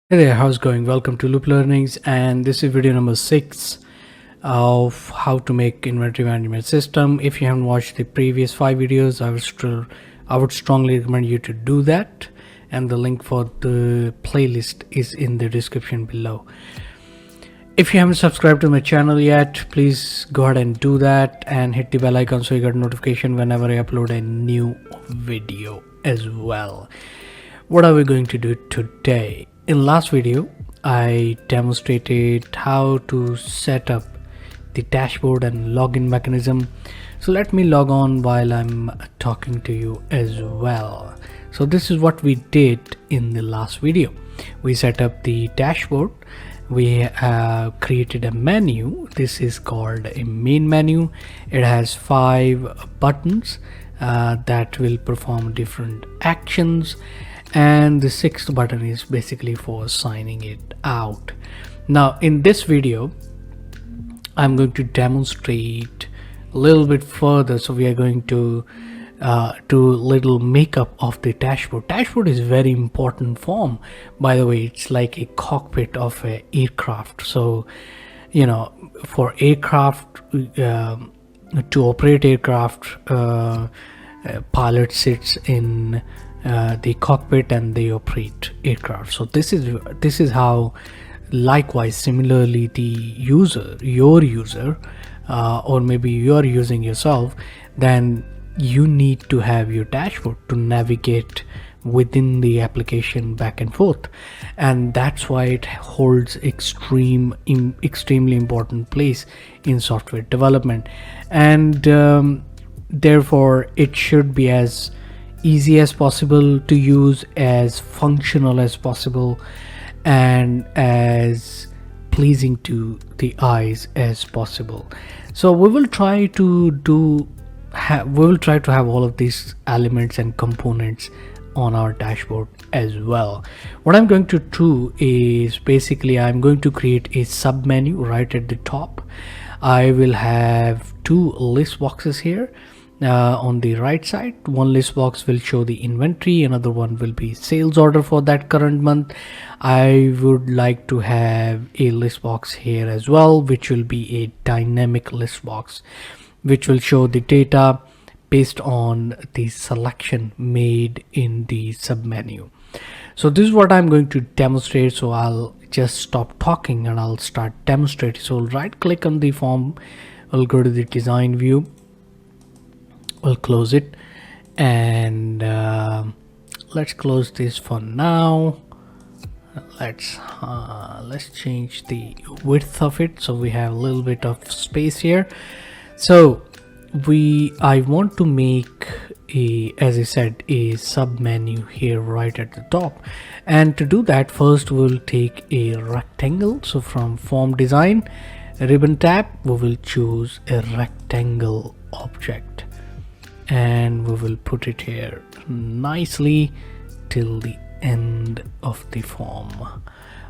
Hey there, how's it going? Welcome to Looplearnings, and this is video number 6 of how to make inventory management system. If you haven't watched the previous 5 videos, I would strongly recommend you to do that, and the link for the playlist is in the description below. If you haven't subscribed to my channel yet, please go ahead and do that and hit the bell icon so you get a notification whenever I upload a new video as well. What are we going to do today? In last video, I demonstrated how to set up the dashboard and login mechanism. So let me log on while I'm talking to you as well. So this is what we did in the last video. We set up the dashboard. We created a menu. This is called a main menu. It has 5 buttons that will perform different actions, and the 6th button is basically for signing it out. Now in this video I'm going to demonstrate a little bit further. So we are going to do little makeup of the dashboard. Dashboard is very important form, by the way. It's like a cockpit of a aircraft. So for aircraft, to operate aircraft, pilot sits in the cockpit and they operate aircraft. So this is how, likewise, similarly, the your user, or maybe you're using yourself, then you need to have your dashboard to navigate within the application back and forth, and that's why it holds extremely important place in software development. And therefore it should be as easy as possible to use, as functional as possible, and as pleasing to the eyes as possible. So we will try to have all of these elements and components on our dashboard as well. What I'm going to do is basically I'm going to create a sub menu right at the top. I will have 2 list boxes here. On the right side, one list box will show the inventory, another one will be sales order for that current month. I would like to have a list box here as well, which will be a dynamic list box, which will show the data based on the selection made in the submenu. So this is what I'm going to demonstrate. So I'll just stop talking and I'll start demonstrating. So right click on the form, I'll go to the design view, we'll close it, and let's close this for now. Let's change the width of it so we have a little bit of space here. So I want to make as I said, a sub menu here right at the top, and to do that, first we'll take a rectangle. So from form design ribbon tab, we will choose a rectangle object and we will put it here nicely till the end of the form.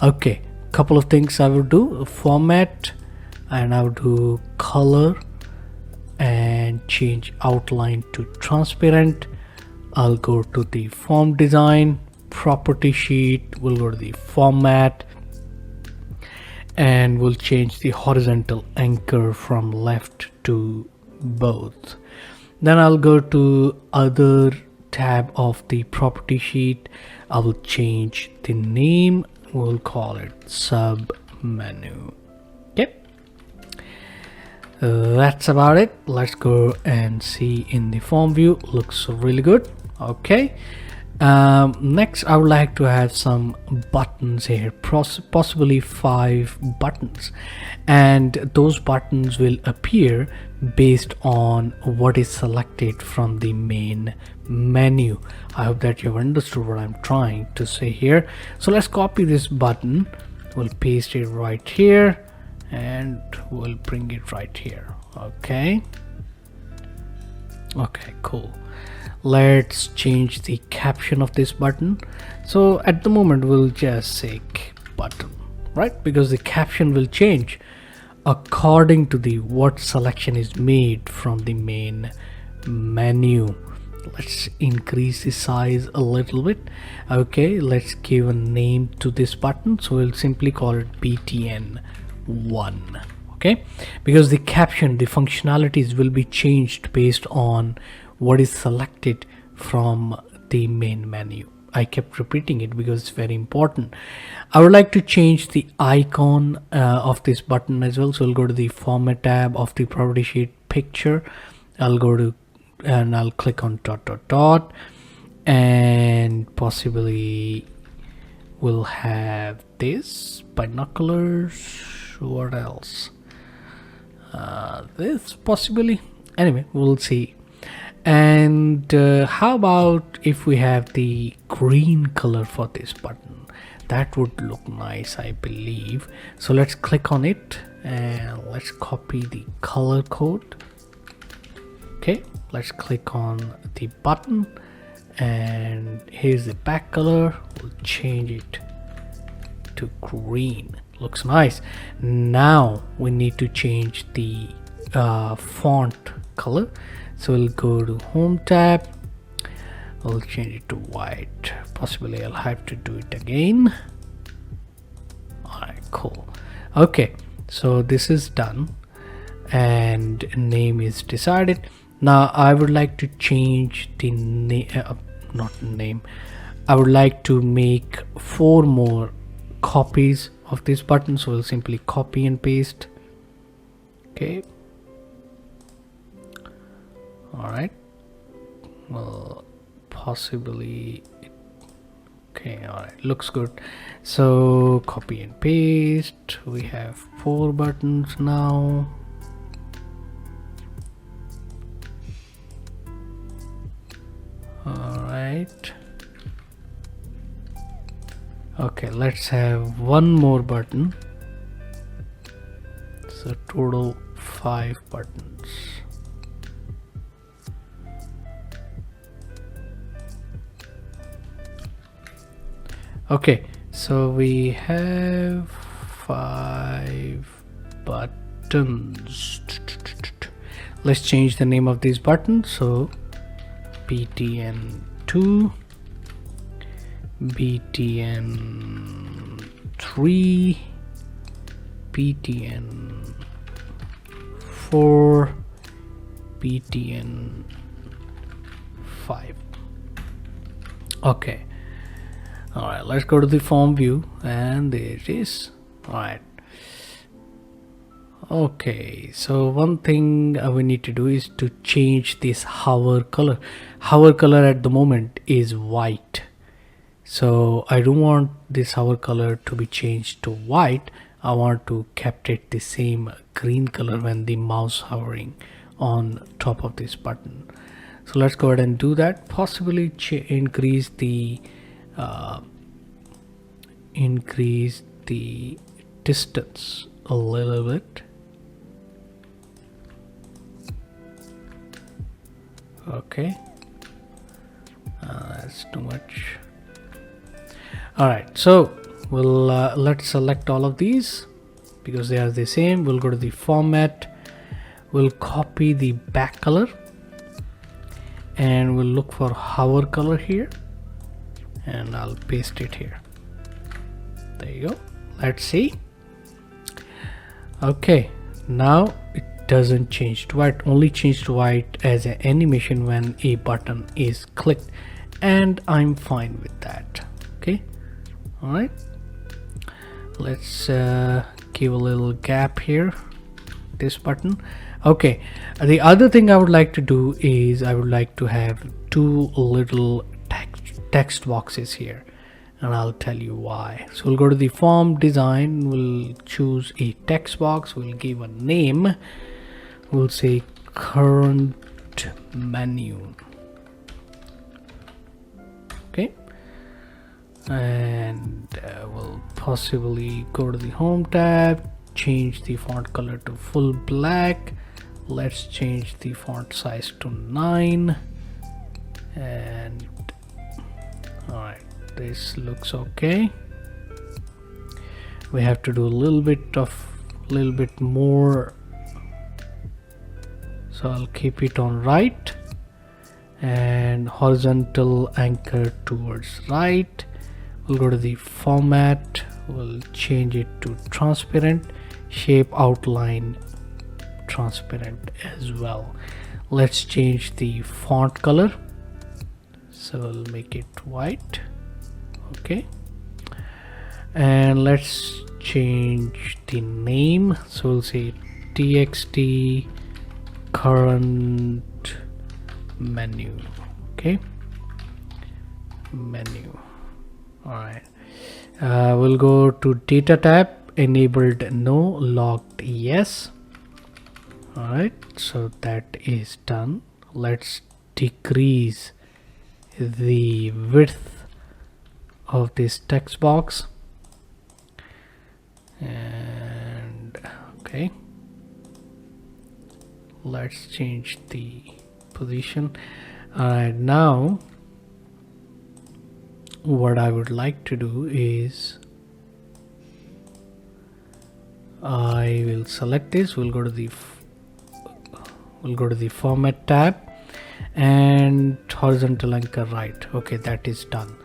Okay, couple of things I will do: format, and I will do color and change outline to transparent. I'll go to the form design, property sheet, we'll go to the format, and we'll change the horizontal anchor from left to both. Then I'll go to other tab of the property sheet. I will change the name, we'll call it sub menu. Okay, that's about it. Let's go and see in the form view. Looks really good. Okay, next I would like to have some buttons here, possibly 5 buttons, and those buttons will appear based on what is selected from the main menu. I hope that you've understood what I'm trying to say here. So let's copy this button, we'll paste it right here, and we'll bring it right here. Okay, cool. Let's change the caption of this button. So at the moment we'll just say button, right? Because the caption will change according to the what selection is made from the main menu. let's increase the size a little bit. Okay, let's give a name to this button, so we'll simply call it btn1. okay, because the caption, the functionalities will be changed based on what is selected from the main menu. I kept repeating it because it's very important. I would like to change the icon of this button as well, so I'll go to the format tab of the property sheet picture. I'll go to and I'll click on ... and possibly we'll have this binoculars. What else? This possibly. Anyway, we'll see. And how about if we have the green color for this button? That would look nice, I believe. So let's click on it and let's copy the color code. Okay, let's click on the button and here's the back color. We'll change it to green. Looks nice. Now we need to change the font color. So we'll go to home tab. We'll change it to white. Possibly I'll have to do it again. Alright, cool. Okay, so this is done and name is decided. Now I would like to change the name. I would like to make 4 more copies of this button, so we'll simply copy and paste. Okay. Alright. Well, possibly. Okay, alright, looks good. So copy and paste. We have 4 buttons now. Alright. Okay, let's have 1 more button. So total 5 buttons. Okay, so we have 5 buttons. Let's change the name of these buttons. So btn2, btn3, btn4, btn5. Okay. Alright, let's go to the form view and there it is. Alright. Okay, so one thing we need to do is to change this hover color. Hover color at the moment is white. So I don't want this hover color to be changed to white. I want to keep it the same green color when the mouse hovering on top of this button. So let's go ahead and do that. Possibly increase the distance a little bit. Okay, that's too much. Alright, so we'll let's select all of these because they are the same. We'll go to the format, we'll copy the back color and we'll look for hover color here and I'll paste it here. There you go. Let's see. Okay, now it doesn't change to white, only change to white as an animation when a button is clicked, and I'm fine with that. Okay, all right, let's give a little gap here, this button. Okay, the other thing I would like to do is I would like to have 2 little text boxes here, and I'll tell you why. So we'll go to the form design, we'll choose a text box, we'll give a name, we'll say current menu. Okay, and we'll possibly go to the home tab, change the font color to full black. Let's change the font size to 9, and all right, this looks okay. We have to do a little bit more, so I'll keep it on right and horizontal anchor towards right. We'll go to the format, we'll change it to transparent, shape outline transparent as well. Let's change the font color, so we'll make it white. Okay, and let's change the name, so we'll say txt current menu. Okay, menu. All right, we'll go to data tab, enabled no, locked yes. All right, so that is done. Let's decrease the width of this text box, and okay, let's change the position. All right, now what I would like to do is I will select this, we'll go to the format tab and horizontal anchor right. Okay, that is done.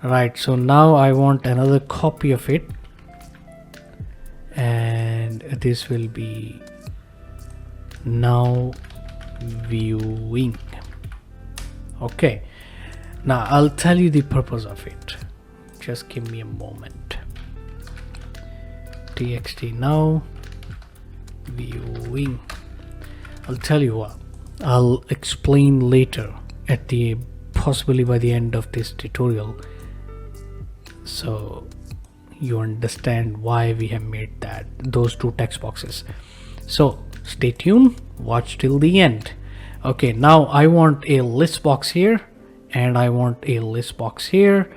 Right, so now I want another copy of it, and this will be now viewing. Okay, now I'll tell you the purpose of it. Just give me a moment. txt now viewing. I'll tell you what, I'll explain later at the possibly by the end of this tutorial, so you understand why we have made those two text boxes. So stay tuned, watch till the end. Okay, now I want a list box here, and I want a list box here,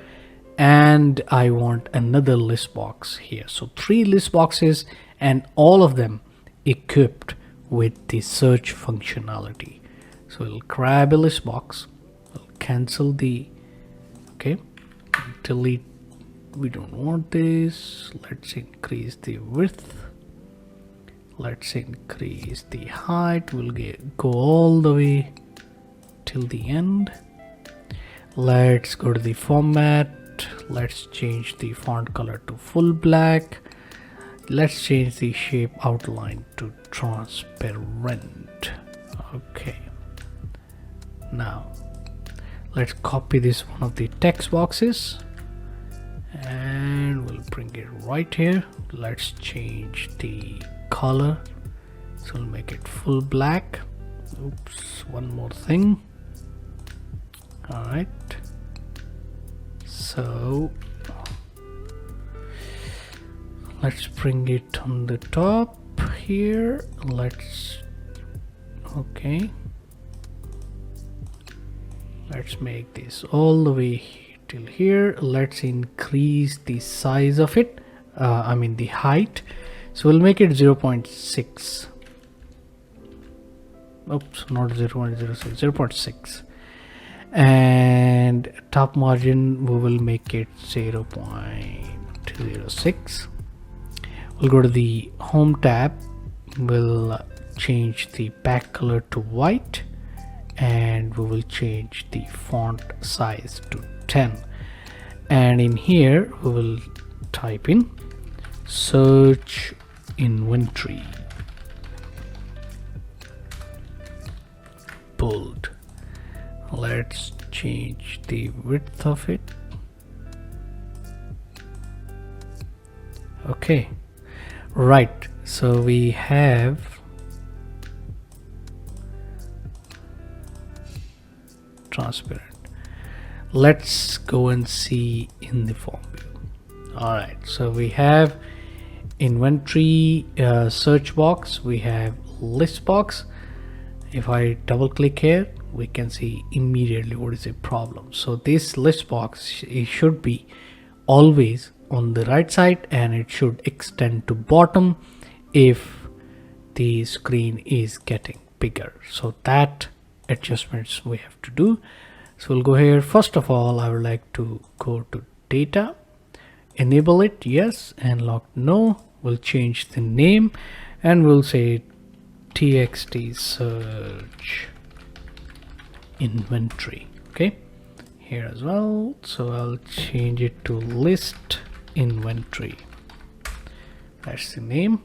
and I want another list box here. So 3 list boxes, and all of them equipped with the search functionality. So we'll grab a list box, we'll cancel the, okay, delete, we don't want this. Let's increase the width, let's increase the height, we'll go all the way till the end. Let's go to the format, let's change the font color to full black, let's change the shape outline to transparent. Okay, now let's copy this one of the text boxes and we'll bring it right here. Let's change the color, so we'll make it full black. Oops, one more thing. All right, so let's bring it on the top here. Let's, okay, let's make this all the way till here. Let's increase the size of it, I mean the height, so we'll make it 0.6. Oops, not 0.06, 0.6. And top margin we will make it 0.06. We'll go to the home tab, we'll change the back color to white, and we will change the font size to 10, and in here we will type in search inventory bold. Let's change the width of it. Okay, right, so we have transparent. Let's go and see in the form view. All right, so we have inventory, search box, we have list box. If I double click here, we can see immediately what is the problem. So this list box, it should be always on the right side, and it should extend to bottom if the screen is getting bigger. So that adjustments we have to do. So we'll go here. First of all, I would like to go to data, enable it yes, and lock no. We'll change the name and we'll say txt search inventory. Okay, here as well, so I'll change it to list inventory. That's the name.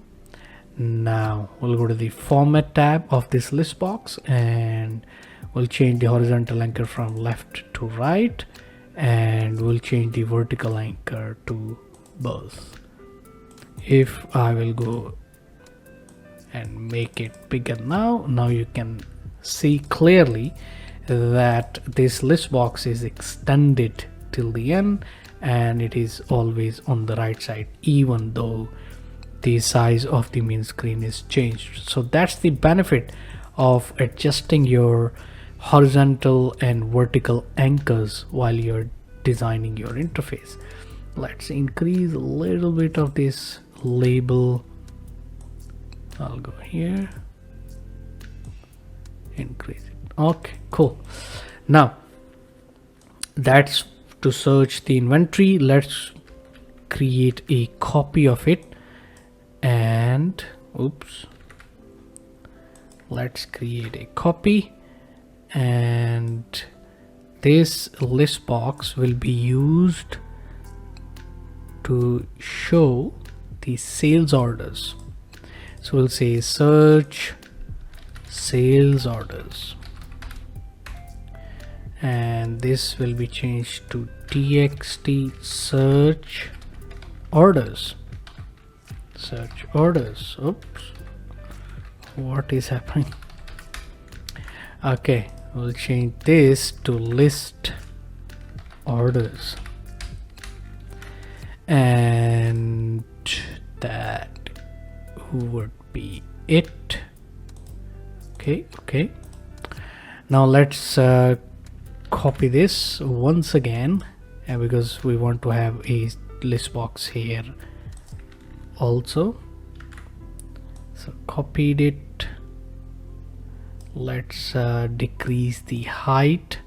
Now we'll go to the format tab of this list box and we'll change the horizontal anchor from left to right, and we'll change the vertical anchor to both. If I will go and make it bigger, now you can see clearly that this list box is extended till the end and it is always on the right side, even though the size of the main screen is changed. So that's the benefit of adjusting your horizontal and vertical anchors while you're designing your interface. Let's increase a little bit of this label. I'll go here, increase it. Okay, cool. Now that's to search the inventory. Let's create a copy of it, and oops, let's create a copy, and this list box will be used to show the sales orders. So we'll say search sales orders, and this will be changed to txt search orders. Search orders. Oops, what is happening? Okay, we'll change this to list orders, and that would be it. Okay, now let's copy this once again, and because we want to have a list box here also, so copied it. Let's decrease the height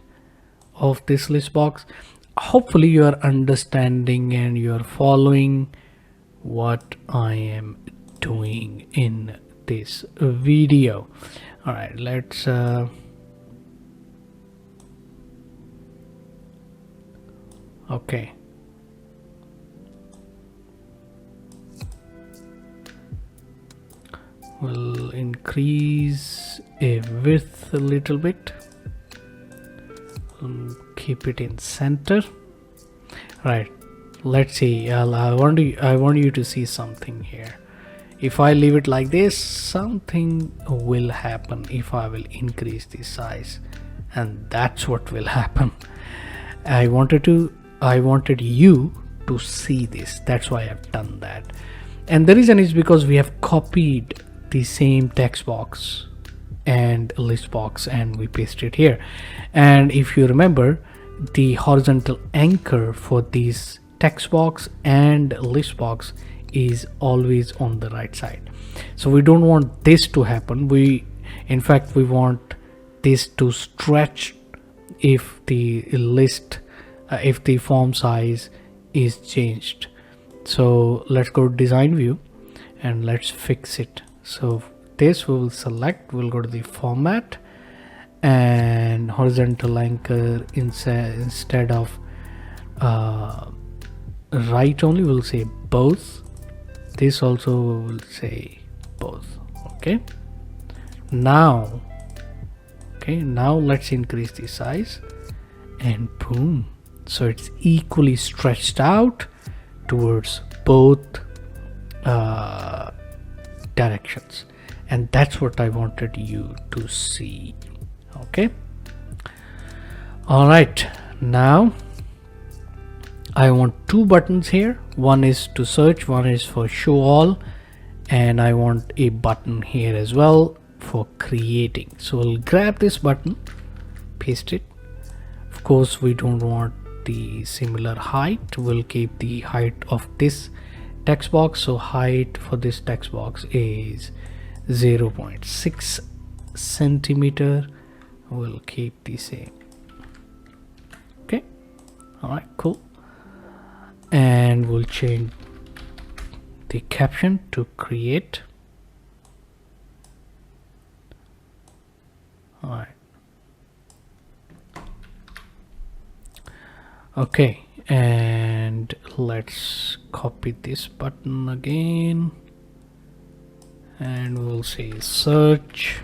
of this list box. Hopefully you are understanding and you are following what I am doing in this video. All right, let's okay, we'll increase a width a little bit, keep it in center. Right, let's see. I want you to see something here. If I leave it like this, something will happen if I will increase the size, and that's what will happen. I wanted you to see this. That's why I've done that. And the reason is because we have copied the same text box and list box and we paste it here. And if you remember, the horizontal anchor for this text box and list box is always on the right side. So we don't want this to happen. In fact, we want this to stretch if the list if the form size is changed. So let's go to design view and let's fix it. So this we will select, we'll go to the format and horizontal anchor instead of right only, we'll say both. This also will say both. Okay, now let's increase the size, and boom, so it's equally stretched out towards both directions, and that's what I wanted you to see. Okay, all right, now I want two buttons here. One is to search, one is for show all, and I want a button here as well for creating. So we'll grab this button, paste it. Of course, we don't want the similar height. We'll keep the height of this text box. So height for this text box is 0.6 centimeter. We'll keep the same. Okay, all right, cool. And we'll change the caption to create. All right, Okay, and let's copy this button again, and we'll say search,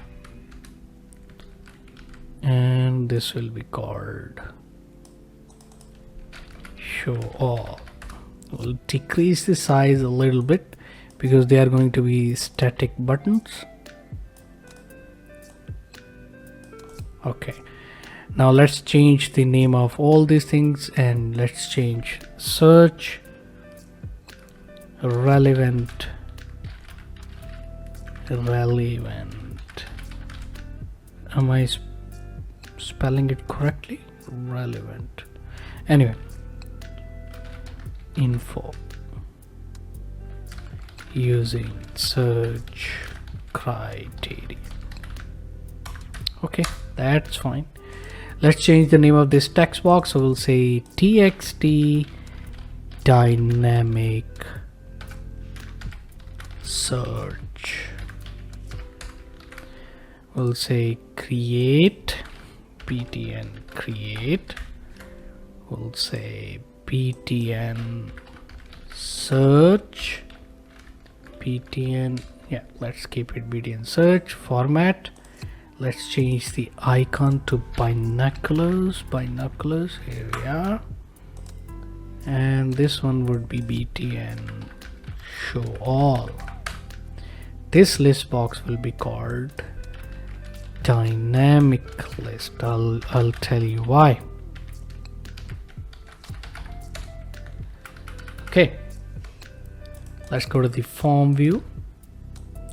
and this will be called show all. We'll decrease the size a little bit because they are going to be static buttons. Okay, now let's change the name of all these things, and let's change search relevant. Am I spelling it correctly? Relevant. Anyway, info using search criteria. Okay, that's fine. Let's change the name of this text box. So we'll say txt dynamic search. We'll say create btn create. We'll say btn search btn, yeah, let's keep it btn search. Format, let's change the icon to binoculars. Here we are, and this one would be btn show all. This list box will be called dynamic list. I'll tell you why. Okay, let's go to the form view.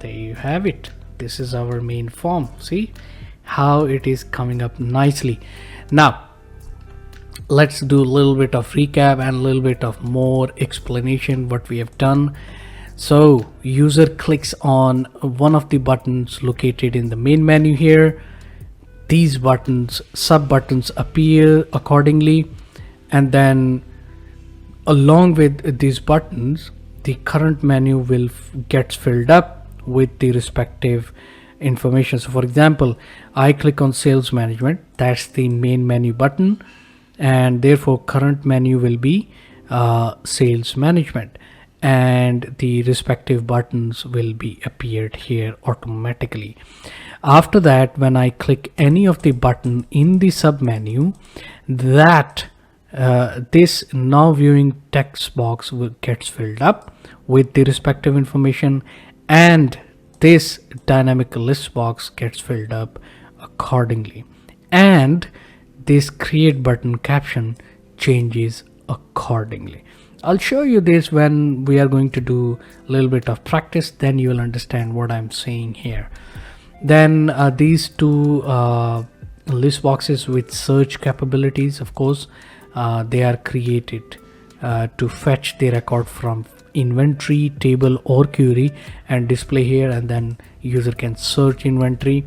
There you have it. This is our main form. See how it is coming up nicely. Now let's do a little bit of recap and a little bit of more explanation what we have done. So user clicks on one of the buttons located in the main menu here. These buttons, sub buttons, appear accordingly, and then along with these buttons the current menu will gets filled up with the respective information. So for example, I click on sales management, that's the main menu button, and therefore current menu will be sales management, and the respective buttons will be appeared here automatically. After that, when I click any of the button in the sub menu, that this now viewing text box gets filled up with the respective information, and this dynamic list box gets filled up accordingly, and this create button caption changes accordingly. I'll show you this when we are going to do a little bit of practice, then you will understand what I'm saying here. Then these two list boxes with search capabilities, of course, they are created to fetch the record from inventory, table or query and display here, and then user can search inventory.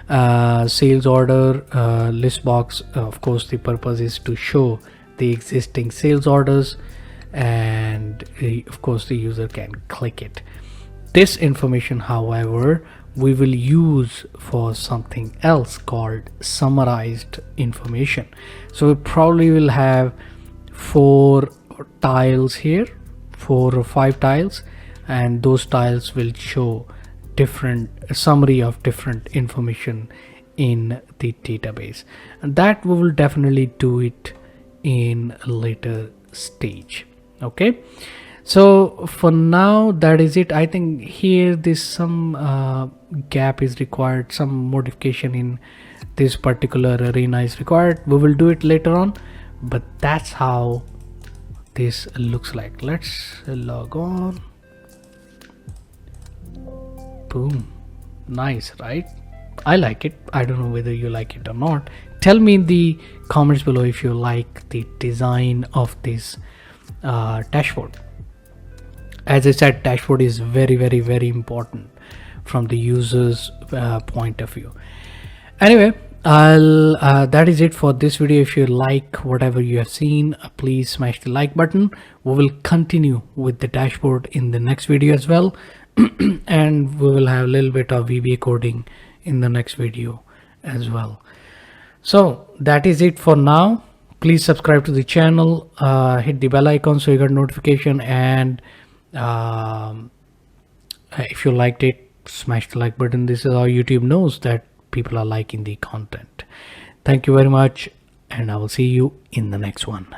Sales order list box, of course the purpose is to show the existing sales orders, and of course the user can click it. This information, however, we will use for something else called summarized information. So we probably will have 4 tiles here, 4 or 5 tiles, and those tiles will show different summary of different information in the database, and that we will definitely do it in a later stage. Okay, so for now that is it. I think here this some gap is required, some modification in this particular arena is required. We will do it later on, but that's how this looks like. Let's log on. Boom, nice, right? I like it. I don't know whether you like it or not. Tell me in the comments below if you like the design of this dashboard. As I said, dashboard is very important from the user's point of view. Anyway, that is it for this video. If you like whatever you have seen, please smash the like button. We will continue with the dashboard in the next video as well. And we will have a little bit of VBA coding in the next video as well. So that is it for now. Please subscribe to the channel, hit the bell icon so you get notification, and if you liked it, smash the like button. This is how YouTube knows that people are liking the content. Thank you very much, and I will see you in the next one.